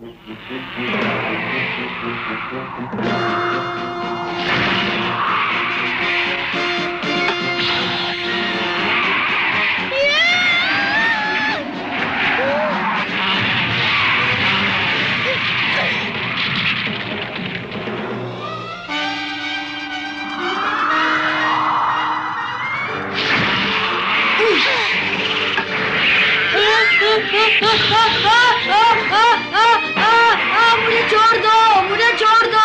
मुझे छोड़ दो, मुझे छोड़ दो।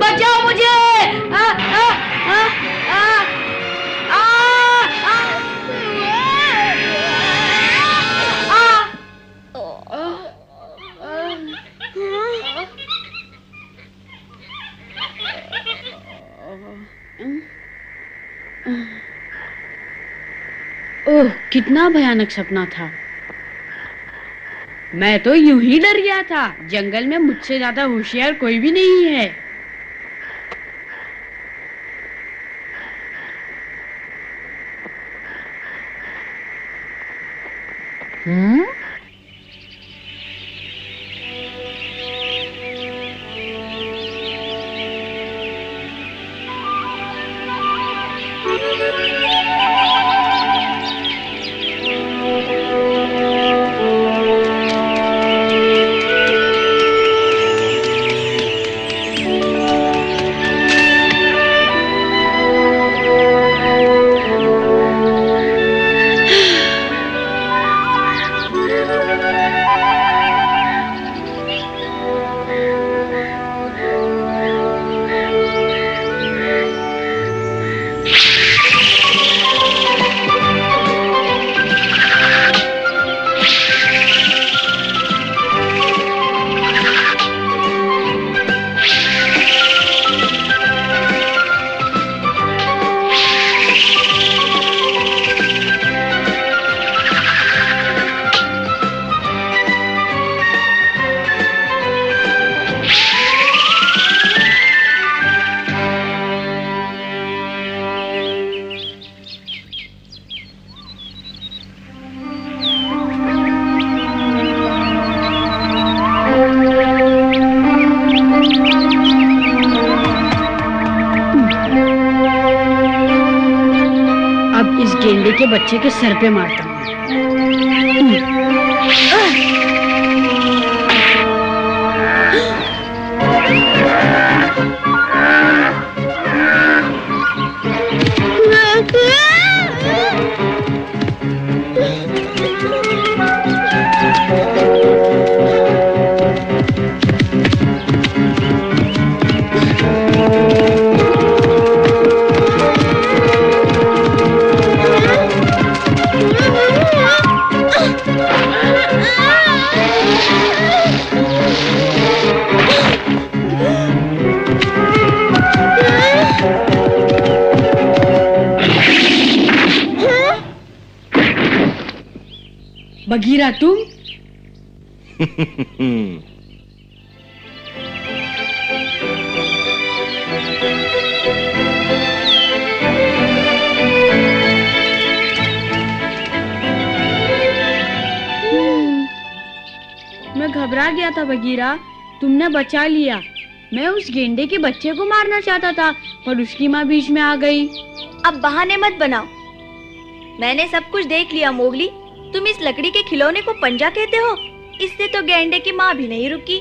बचाओ मुझे। ओह, कितना भयानक सपना था। मैं तो यूं ही डर गया था। जंगल में मुझसे ज्यादा होशियार कोई भी नहीं है। गेंडे के बच्चे के सर पे मारता हूँ। बगीरा तुम? मैं घबरा गया था बगीरा, तुमने बचा लिया। मैं उस गेंडे के बच्चे को मारना चाहता था पर उसकी माँ बीच में आ गई। अब बहाने मत बनाओ, मैंने सब कुछ देख लिया मोगली। तुम इस लकड़ी के खिलौने को पंजा कहते हो? इससे तो गेंडे की माँ भी नहीं रुकी।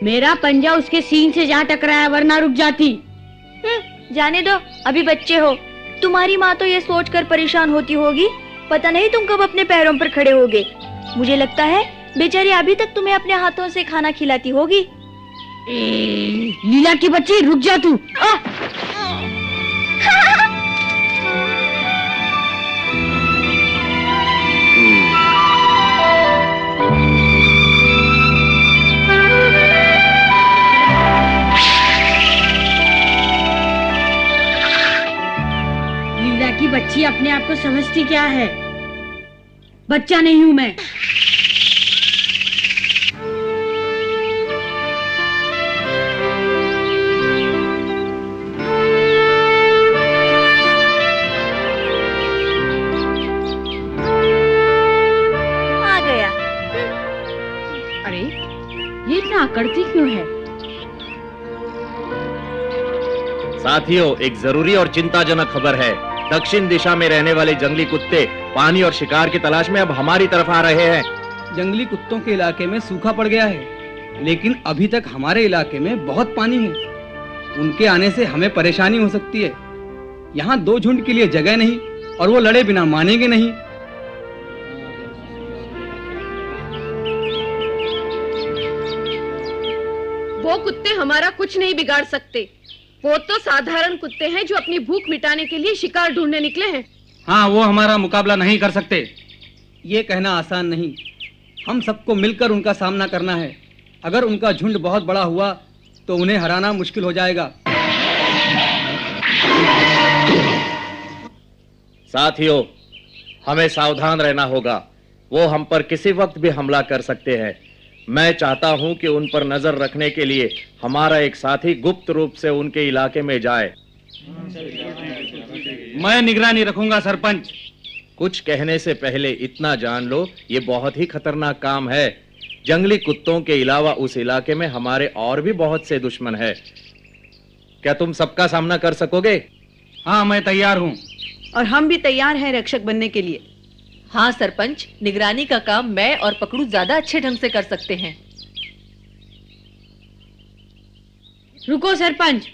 मेरा पंजा उसके सींग से जा टकराया वरना रुक जाती। जाने दो, अभी बच्चे हो। तुम्हारी माँ तो ये सोचकर परेशान होती होगी, पता नहीं तुम कब अपने पैरों पर खड़े होगे। मुझे लगता है बेचारी अभी तक तुम्हें अपने हाथों से खाना खिलाती होगी। लीला की बच्ची, रुक जा तू। बच्ची अपने आप को समझती क्या है? बच्चा नहीं हूँ मैं। आ गया। अरे ये इतना अकड़ती क्यों है? साथियों, एक जरूरी और चिंताजनक खबर है। दक्षिण दिशा में रहने वाले जंगली कुत्ते पानी और शिकार की तलाश में अब हमारी तरफ आ रहे हैं। जंगली कुत्तों के इलाके में सूखा पड़ गया है, लेकिन अभी तक हमारे इलाके में बहुत पानी है। उनके आने से हमें परेशानी हो सकती है। यहाँ 2 झुंड के लिए जगह नहीं और वो लड़े बिना मानेंगे नहीं। वो कुत्ते हमारा कुछ नहीं बिगाड़ सकते। वो तो साधारण कुत्ते हैं जो अपनी भूख मिटाने के लिए शिकार ढूंढने निकले हैं। हाँ, वो हमारा मुकाबला नहीं कर सकते। ये कहना आसान नहीं। हम सबको मिलकर उनका सामना करना है। अगर उनका झुंड बहुत बड़ा हुआ तो उन्हें हराना मुश्किल हो जाएगा। साथियों, हमें सावधान रहना होगा। वो हम पर किसी वक्त भी हमला कर सकते हैं। मैं चाहता हूं कि उन पर नजर रखने के लिए हमारा एक साथी गुप्त रूप से उनके इलाके में जाए। मैं निगरानी रखूंगा सरपंच। कुछ कहने से पहले इतना जान लो, ये बहुत ही खतरनाक काम है। जंगली कुत्तों के अलावा उस इलाके में हमारे और भी बहुत से दुश्मन हैं। क्या तुम सबका सामना कर सकोगे? हाँ, मैं तैयार हूँ। और हम भी तैयार हैं रक्षक बनने के लिए। हाँ सरपंच, निगरानी का काम मैं और पकड़ू ज्यादा अच्छे ढंग से कर सकते हैं। रुको सरपंच,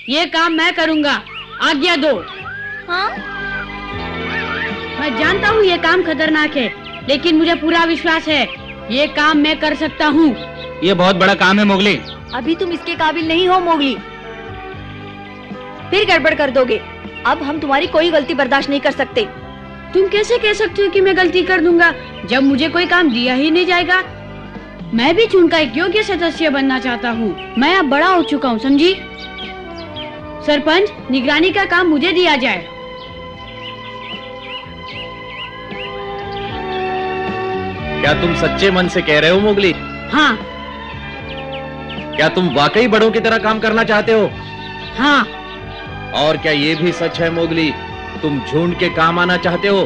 ये काम मैं करूंगा, आज्ञा दो। हाँ? मैं जानता हूँ ये काम खतरनाक है, लेकिन मुझे पूरा विश्वास है ये काम मैं कर सकता हूँ। ये बहुत बड़ा काम है मोगली। अभी तुम इसके काबिल नहीं हो मोगली। फिर गड़बड़ कर दोगे। अब हम तुम्हारी कोई गलती बर्दाश्त नहीं कर सकते। तुम कैसे कह सकते हो कि मैं गलती कर दूंगा जब मुझे कोई काम दिया ही नहीं जाएगा? मैं भी झुंड का एक योग्य सदस्य बनना चाहता हूँ। मैं अब बड़ा हो चुका हूँ, समझी? सरपंच, निगरानी का काम मुझे दिया जाए। क्या तुम सच्चे मन से कह रहे हो मोगली? हाँ। क्या तुम वाकई बड़ों की तरह काम करना चाहते हो? हाँ। और क्या ये भी सच है मोगली, तुम झुंड के काम आना चाहते हो?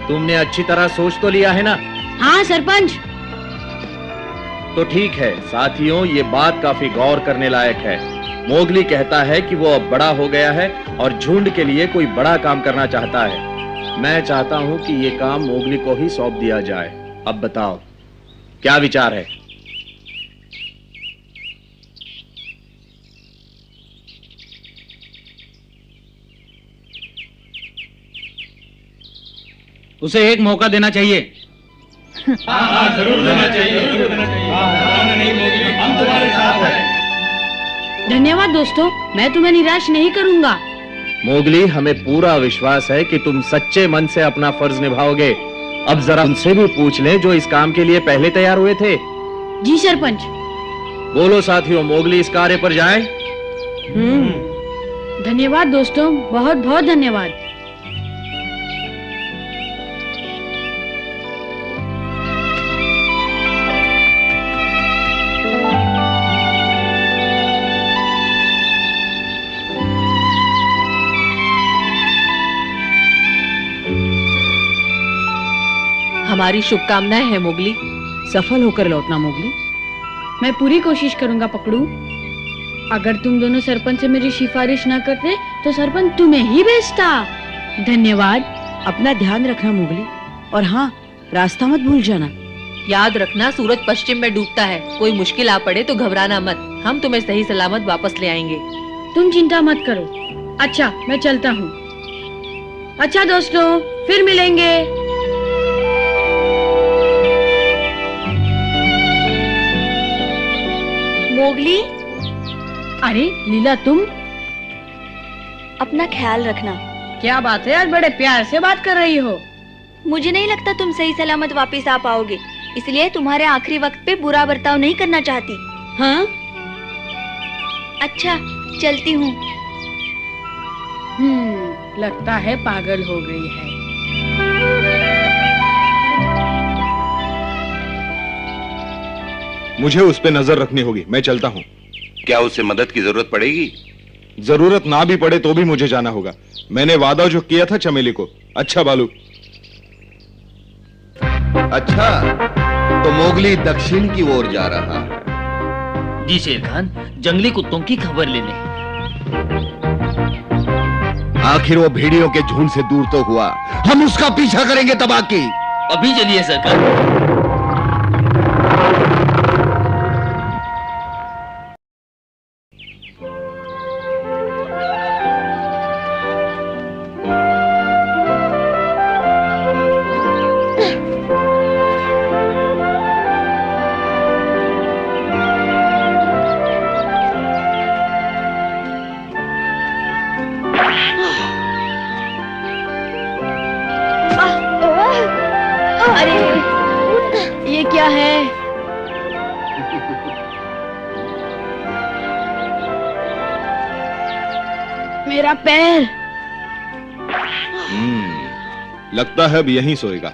तुमने अच्छी तरह सोच तो लिया है ना? हाँ सरपंच। तो ठीक है साथियों, ये बात काफी गौर करने लायक है। मोगली कहता है कि वो अब बड़ा हो गया है और झुंड के लिए कोई बड़ा काम करना चाहता है। मैं चाहता हूं कि ये काम मोगली को ही सौंप दिया जाए। अब बताओ, क्या विचार है? उसे एक मौका देना चाहिए। हाँ, जरूर देना चाहिए। हम तुम्हारे साथ हैं। धन्यवाद दोस्तों, मैं तुम्हें निराश नहीं करूंगा। मोगली, हमें पूरा विश्वास है कि तुम सच्चे मन से अपना फर्ज निभाओगे। अब जरा उनसे भी पूछ लें जो इस काम के लिए पहले तैयार हुए थे। जी सरपंच। बोलो साथियों, मोगली इस कार्य पर जाए। धन्यवाद दोस्तों, बहुत बहुत धन्यवाद। हमारी शुभकामनाएं हैं मोगली। सफल होकर लौटना मोगली। मैं पूरी कोशिश करूंगा पकड़ू। अगर तुम दोनों सरपंच से मेरी सिफारिश ना करते तो सरपंच तुम्हें ही भेजता। धन्यवाद। अपना ध्यान रखना मोगली, और हाँ, रास्ता मत भूल जाना। याद रखना, सूरज पश्चिम में डूबता है। कोई मुश्किल आ पड़े तो घबराना मत। हम तुम्हें सही सलामत वापस ले आएंगे। तुम चिंता मत करो। अच्छा, मैं चलता हूँ। अच्छा दोस्तों, फिर मिलेंगे। मोगली। अरे लीला, तुम? अपना ख्याल रखना। क्या बात है, आज बड़े प्यार से बात कर रही हो। मुझे नहीं लगता तुम सही सलामत वापस आ पाओगे, इसलिए तुम्हारे आखिरी वक्त पे बुरा बर्ताव नहीं करना चाहती। हाँ? अच्छा, चलती हूँ। लगता है पागल हो गई है। मुझे उस पे नजर रखनी होगी। मैं चलता हूँ। क्या उससे मदद की जरूरत पड़ेगी? जरूरत ना भी पड़े तो भी मुझे जाना होगा। मैंने वादा जो किया था चमेली को। अच्छा बालू। अच्छा, तो मोगली दक्षिण की ओर जा रहा है। जी शेर खान, जंगली कुत्तों की खबर लेने। आखिर वो भेड़ियों के झुंड से दूर तो हुआ, हम उसका पीछा करेंगे तबाकी। अभी चलिए सरकार। ये क्या है? मेरा पैर। लगता है अब यहीं सोएगा।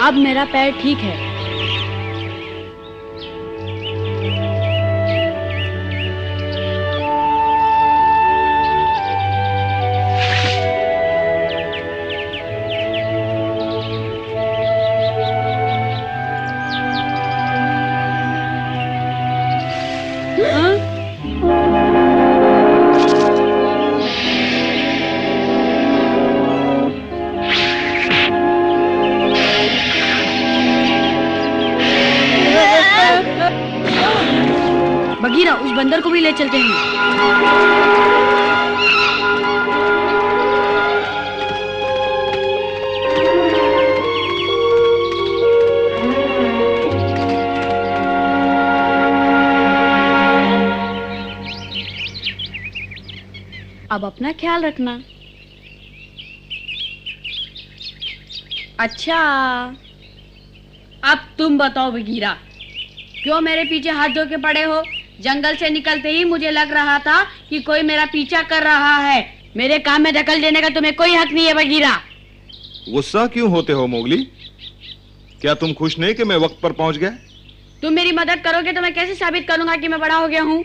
अब मेरा पैर ठीक है। बगीरा, उस बंदर को भी ले चलते हैं। अब अपना ख्याल रखना। अच्छा, अब तुम बताओ बगीरा, क्यों मेरे पीछे हाथ धो के पड़े हो? जंगल से निकलते ही मुझे लग रहा था कि कोई मेरा पीछा कर रहा है। मेरे काम में दखल देने का तुम्हें कोई हक नहीं है बगीरा। गुस्सा क्यों होते हो मोगली? क्या तुम खुश नहीं कि मैं वक्त पर पहुंच गया? तुम मेरी मदद करोगे तो मैं कैसे साबित करूंगा कि मैं बड़ा हो गया हूँ?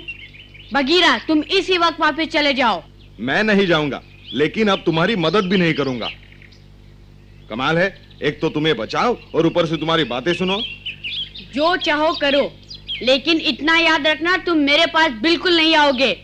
बगीरा, तुम इसी वक्त वापस चले जाओ। मैं नहीं जाऊंगा, लेकिन अब तुम्हारी मदद भी नहीं करूंगा। कमाल है, एक तो तुम्हें बचाओ और ऊपर से तुम्हारी बातें सुनो। जो चाहो करो, लेकिन इतना याद रखना, तुम मेरे पास बिल्कुल नहीं आओगे।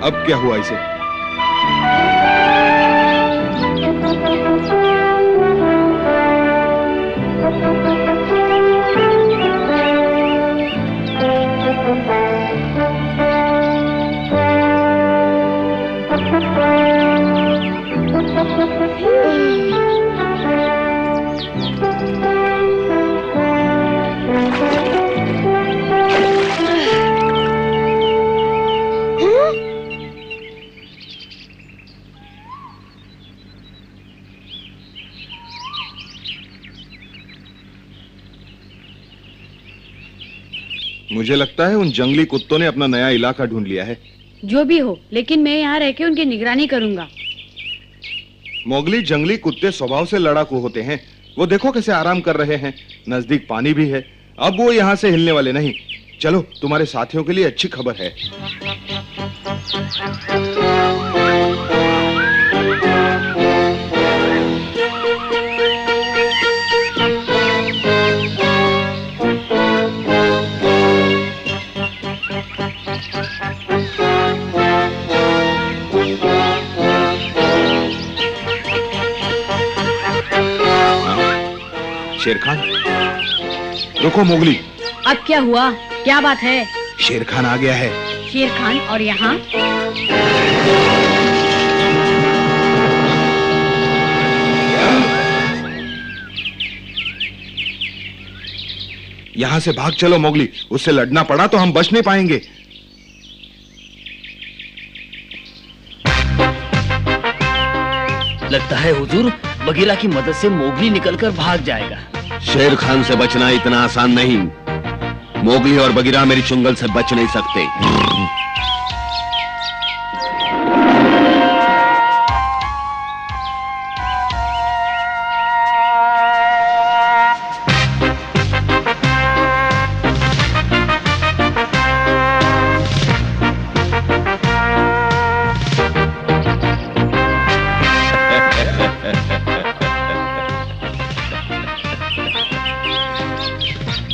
अब क्या हुआ इसे? मुझे लगता है उन जंगली कुत्तों ने अपना नया इलाका ढूंढ लिया है। जो भी हो, लेकिन मैं यहाँ रह के उनकी निगरानी करूंगा। मोगली, जंगली कुत्ते स्वभाव से लड़ाकू होते हैं। वो देखो कैसे आराम कर रहे हैं, नजदीक पानी भी है। अब वो यहाँ से हिलने वाले नहीं। चलो, तुम्हारे साथियों के लिए अच्छी खबर है। शेर खान, रुको मोगली। अब क्या हुआ? क्या बात है? शेर खान आ गया है। शेर खान? और यहाँ? यहाँ से भाग चलो मोगली, उससे लड़ना पड़ा तो हम बच नहीं पाएंगे। लगता है हुजूर, बगीरा की मदद से मोगली निकलकर भाग जाएगा। शेर खान से बचना इतना आसान नहीं। मोगली और बगीरा मेरी चुंगल से बच नहीं सकते।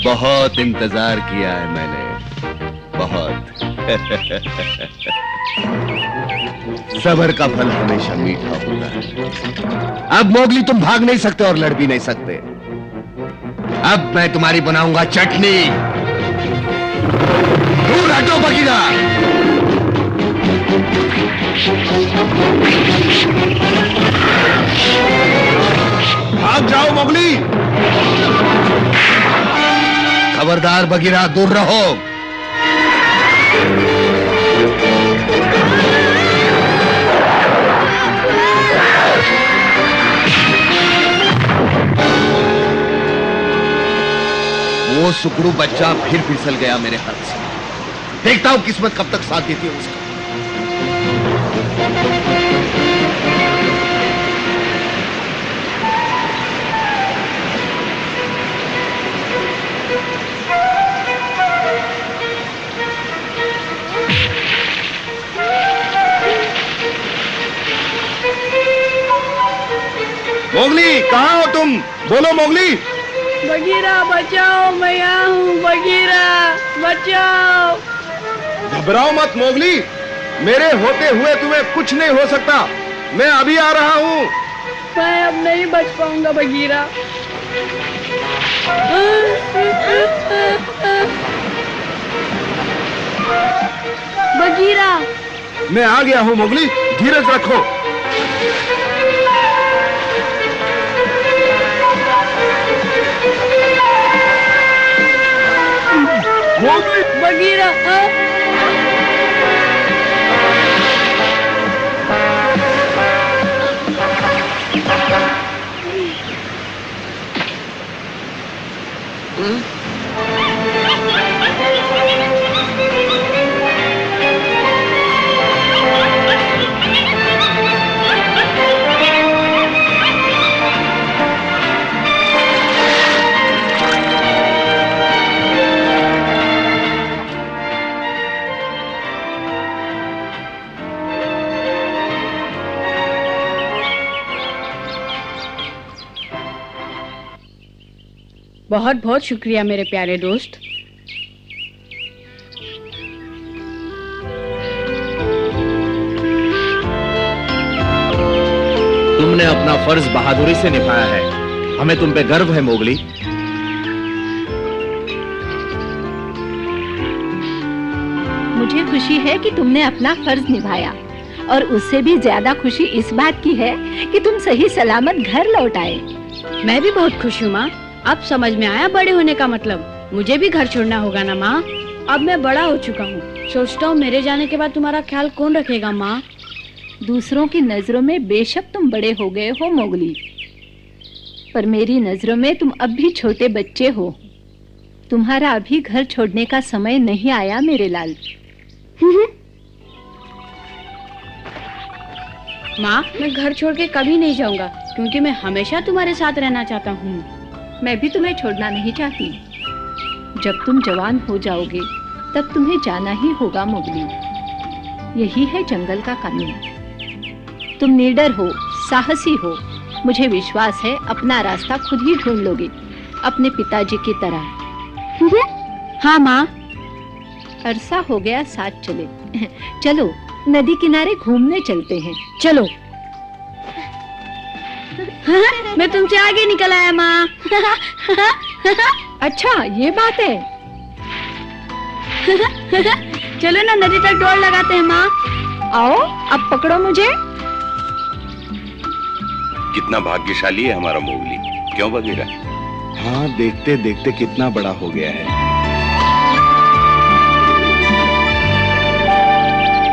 बहुत इंतजार किया है मैंने, बहुत। सब्र का फल हमेशा मीठा होता है। अब मोगली तुम भाग नहीं सकते और लड़ भी नहीं सकते। अब मैं तुम्हारी बनाऊंगा चटनी। दूर हटो बगीरा। भाग जाओ मोगली। खबरदार बगीरा, दूर रहो। वो सुकड़ू बच्चा फिर फिसल गया मेरे हाथ से। देखता हूं किस्मत कब तक साथ देती है उसका। मोगली, कहाँ हो तुम? बोलो मोगली। बगीरा बचाओ, मैं यहाँ हूँ। बगीरा बचाओ। घबराओ मत मोगली, मेरे होते हुए तुम्हें कुछ नहीं हो सकता। मैं अभी आ रहा हूँ। मैं अब नहीं बच पाऊंगा बगीरा। बगीरा, मैं आ गया हूँ मोगली, धीरज रखो। Mowgli, Bagheera. बहुत बहुत शुक्रिया मेरे प्यारे दोस्त। तुमने अपना फर्ज बहादुरी से निभाया है। हमें तुम पे गर्व है मोगली। मुझे खुशी है कि तुमने अपना फर्ज निभाया, और उससे भी ज्यादा खुशी इस बात की है कि तुम सही सलामत घर लौट आए। मैं भी बहुत खुश हूँ माँ। अब समझ में आया बड़े होने का मतलब। मुझे भी घर छोड़ना होगा ना माँ। अब मैं बड़ा हो चुका हूँ। सोचता हूँ मेरे जाने के बाद तुम्हारा ख्याल कौन रखेगा माँ। दूसरों की नजरों में बेशक तुम बड़े हो गए हो मोगली, पर मेरी नजरों में तुम अब भी छोटे बच्चे हो। तुम्हारा अभी घर छोड़ने का समय नहीं आया मेरे लाल। माँ, मैं घर छोड़ के कभी नहीं जाऊंगा, क्योंकि मैं हमेशा तुम्हारे साथ रहना चाहता हूँ। मैं भी तुम्हें छोड़ना नहीं चाहती। जब तुम जवान हो जाओगे तब तुम्हें जाना ही होगा मोगली। यही है जंगल का कानून। तुम निडर हो, साहसी हो। मुझे विश्वास है अपना रास्ता खुद ही ढूंढ लोगे, अपने पिताजी की तरह। हाँ माँ। अरसा हो गया साथ चले। चलो नदी किनारे घूमने चलते हैं। चलो। मैं तुमसे आगे निकल आया माँ। अच्छा ये बात है। चलो ना नदी तक दौड़ लगाते हैं माँ। आओ अब पकड़ो मुझे। कितना भाग्यशाली है हमारा मोगली, क्यों वगैरह? हाँ, देखते देखते कितना बड़ा हो गया है।